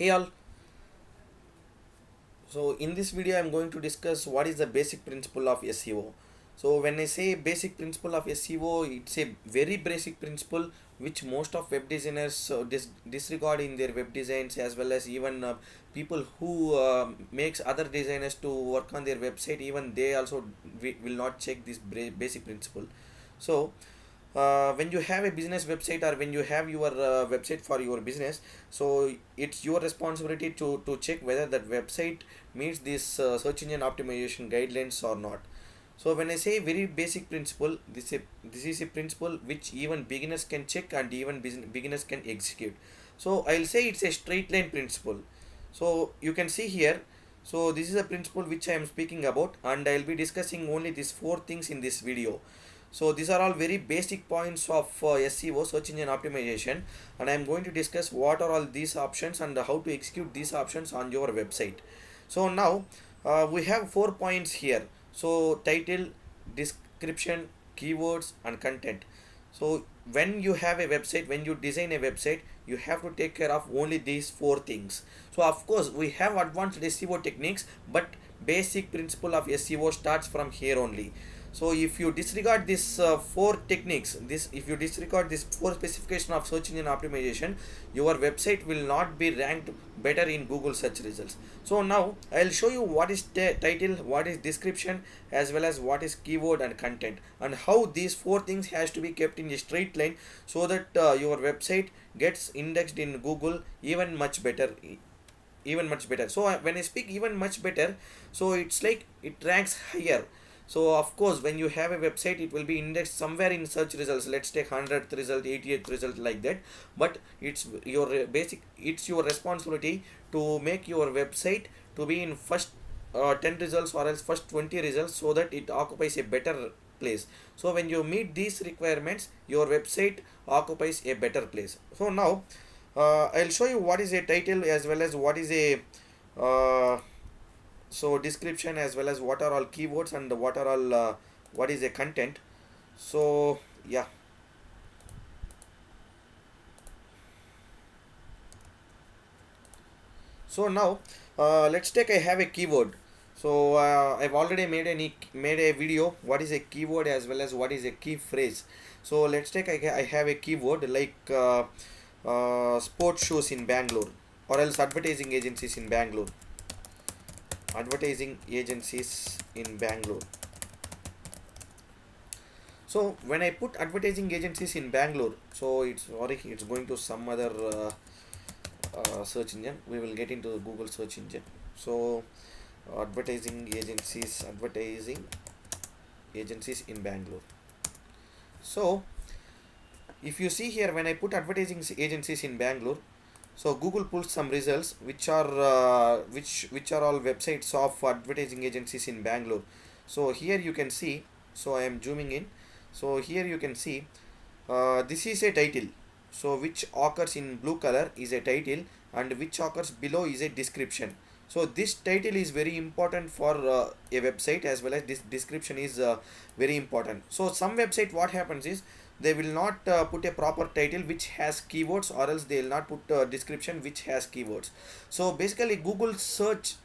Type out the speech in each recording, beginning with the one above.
Hey all, so in this video I'm going to discuss what is the basic principle of SEO. So when I say basic principle of SEO, it's a very basic principle which most of web designers disregard in their web designs, as well as even people who makes other designers to work on their website, even they also will not check this basic principle. So when you have a business website, or when you have your website for your business, so it's your responsibility to check whether that website meets this search engine optimization guidelines or not. So when I say very basic principle, this is a principle which even beginners can check and even beginners can execute. So I'll say it's a straight line principle. So you can see here, so this is a principle which I am speaking about, and I'll be discussing only these four things in this video. So these are all very basic points of SEO, search engine optimization, and I am going to discuss what are all these options and how to execute these options on your website. So now we have 4 points here. So title, description, keywords and content. So when you have a website, when you design a website, you have to take care of only these four things. So of course we have advanced SEO techniques, but basic principle of SEO starts from here only. So if you disregard this four techniques, this if you disregard this four specification of search engine optimization, your website will not be ranked better in Google search results. So now I'll show you what is title, what is description, as well as what is keyword and content, and how these four things has to be kept in a straight line, so that your website gets indexed in Google even much better. So when I speak even much better, so it's like it ranks higher. So of course when you have a website, it will be indexed somewhere in search results. Let's take 100th result, 80th result, like that. But it's your responsibility to make your website to be in first 10 results or else first 20 results, so that it occupies a better place. So when you meet these requirements, your website occupies a better place. So now I'll show you what is a title, as well as what is a uh, so description, as well as what are all keywords, and what are all what is a content. So yeah. So now let's take I have a keyword. So I've already made a video what is a keyword, as well as what is a key phrase. So let's take I have a keyword like sports shoes in Bangalore, or else advertising agencies in Bangalore. So when I put advertising agencies in Bangalore, so it's going to some other search engine. We will get into Google search engine. So advertising agencies in Bangalore. So if you see here, when I put advertising agencies in Bangalore, so Google pulls some results which are which are all websites of advertising agencies in Bangalore. So here you can see, so I am zooming in. So here you can see this is a title. So which occurs in blue color is a title, and which occurs below is a description. So this title is very important for a website, as well as this description is very important. So some website, what happens is, they will not put a proper title which has keywords, or else they will not put a description which has keywords. So basically Google search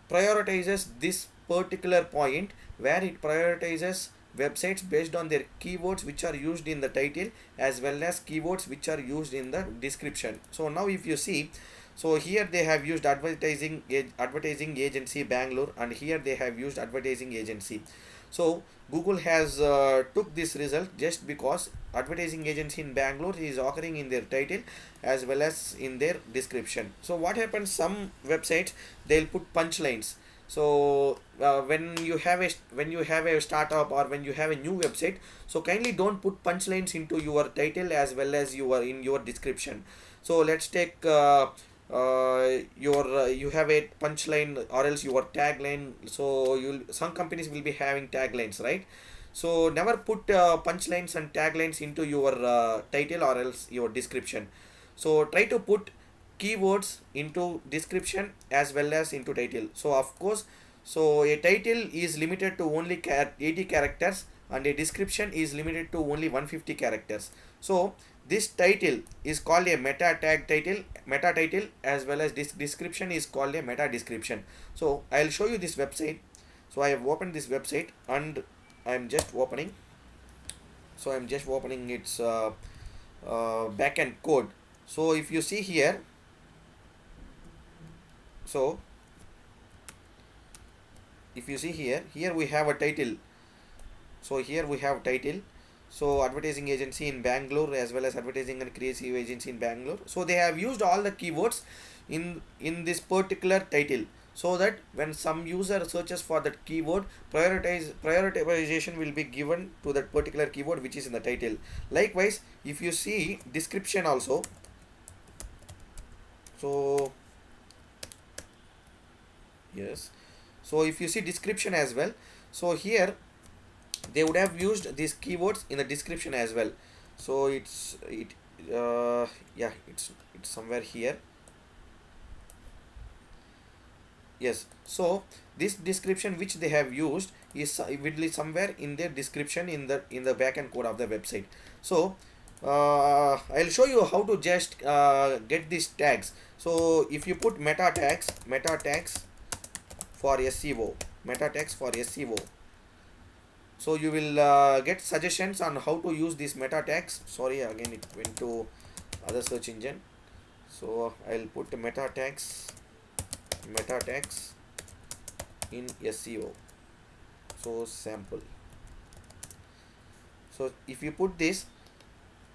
prioritizes this particular point, where it prioritizes websites based on their keywords which are used in the title, as well as keywords which are used in the description. So now if you see, so here they have used advertising agency Bangalore, and here they have used advertising agency. So Google has took this result just because advertising agency in Bangalore is occurring in their title as well as in their description. So what happens, some websites, they'll put punchlines. So when you have a startup, or when you have a new website, so kindly don't put punchlines into your title as well as your description. So let's take your you have a punchline, or else your tagline. So you'll some companies will be having taglines, right? So never put punchlines and taglines into your title or else your description. So try to put keywords into description as well as into title. So of course, so a title is limited to only 80 characters, and a description is limited to only 150 characters. So this title is called a meta tag title, meta title, as well as this description is called a meta description. So I'll show you this website. So I have opened this website and I'm just opening. So I'm just opening its backend code. So if you see here, so if you see here we have a title. So here we have title. So advertising agency in Bangalore, as well as advertising and creative agency in Bangalore. So they have used all the keywords in this particular title, so that when some user searches for that keyword, prioritization will be given to that particular keyword which is in the title. Likewise, if you see description also, so yes, so if you see description as well, so here they would have used these keywords in the description as well. So yeah, it's somewhere here. Yes, so this description which they have used is will be somewhere in their description in the backend code of the website. So I'll show you how to just get these tags. So if you put meta tags for SEO, meta tags for SEO, so you will get suggestions on how to use these meta tags. Sorry, again it went to other search engine. So I'll put meta tags in SEO. So sample. So if you put this,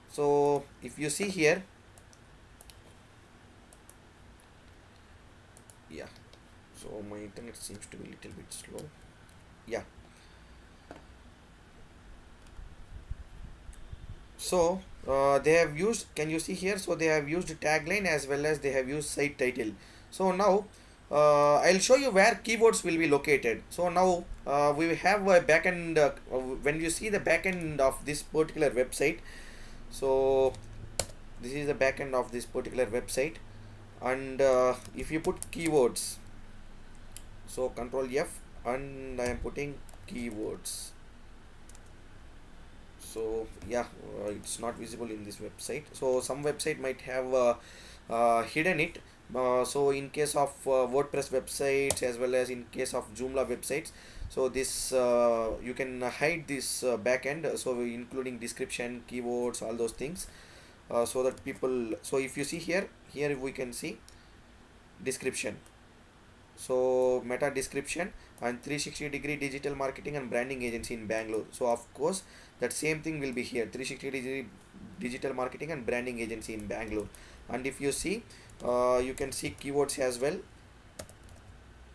so if you see here, yeah, so my internet seems to be a little bit slow. Yeah, so they have used, can you see here, so they have used tagline as well as they have used site title. So now I'll show you where keywords will be located. So now we have a backend. When you see the backend of this particular website, so this is the backend of this particular website, and if you put keywords, so Control F, and I am putting keywords. So yeah, it's not visible in this website. So some website might have hidden it. So in case of WordPress websites, as well as in case of Joomla websites, so this you can hide this backend, so including description, keywords, all those things, so that people, so if you see here we can see description, so meta description and 360-degree digital marketing and branding agency in Bangalore. So of course that same thing will be here, 360-degree digital marketing and branding agency in Bangalore. And if you see, you can see keywords as well.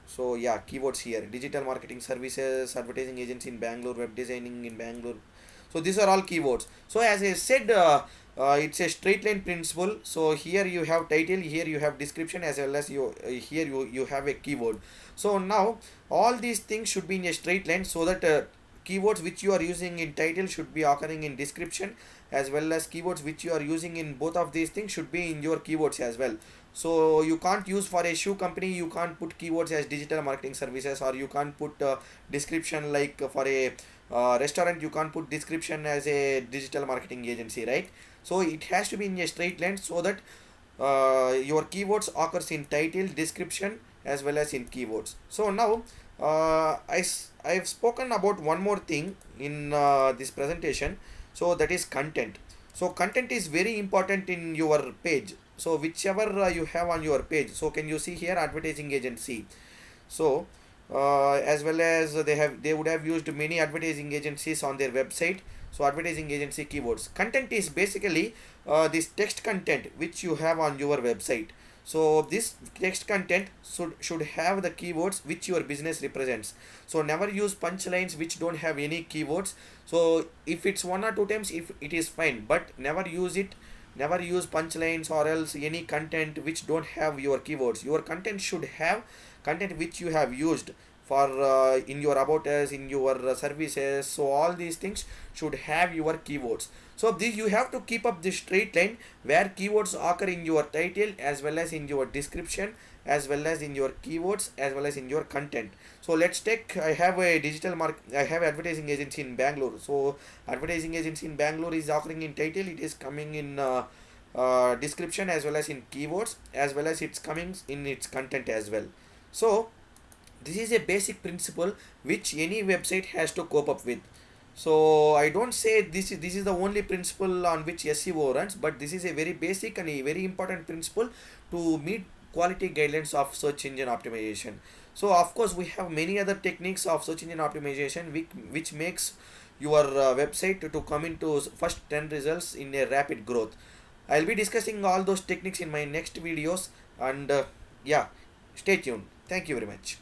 So yeah, keywords here, digital marketing services, advertising agency in Bangalore, web designing in Bangalore. So these are all keywords. So as I said, it's a straight line principle. So here you have title, here you have description, as well as here you have a keyword. So now all these things should be in a straight line, so that keywords which you are using in title should be occurring in description, as well as keywords which you are using in both of these things should be in your keywords as well. So you can't use, for a shoe company you can't put keywords as digital marketing services, or you can't put description, like for a restaurant you can't put description as a digital marketing agency, right? So it has to be in a straight line, so that your keywords occurs in title, description, as well as in keywords. So now I've spoken about one more thing in this presentation, so that is content. So content is very important in your page. So whichever you have on your page, so can you see here advertising agency? So as well as they would have used many advertising agencies on their website. So advertising agency keywords, content is basically this text content which you have on your website. So this text content should have the keywords which your business represents. So never use punchlines which don't have any keywords. So if it's one or two times, if it is fine, but never use punchlines or else any content which don't have your keywords. Your content should have content which you have used for in your about us, in your services. So all these things should have your keywords. So this you have to keep up this straight line where keywords occur in your title as well as in your description as well as in your keywords as well as in your content. So let's take, I have a I have advertising agency in Bangalore. So advertising agency in Bangalore is occurring in title, it is coming in description as well as in keywords as well as it's coming in its content as well. So this is a basic principle which any website has to cope up with. So I don't say this is the only principle on which SEO runs, but this is a very basic and a very important principle to meet quality guidelines of search engine optimization. So of course we have many other techniques of search engine optimization which makes your website to come into first 10 results in a rapid growth. I'll be discussing all those techniques in my next videos, and yeah, stay tuned. Thank you very much.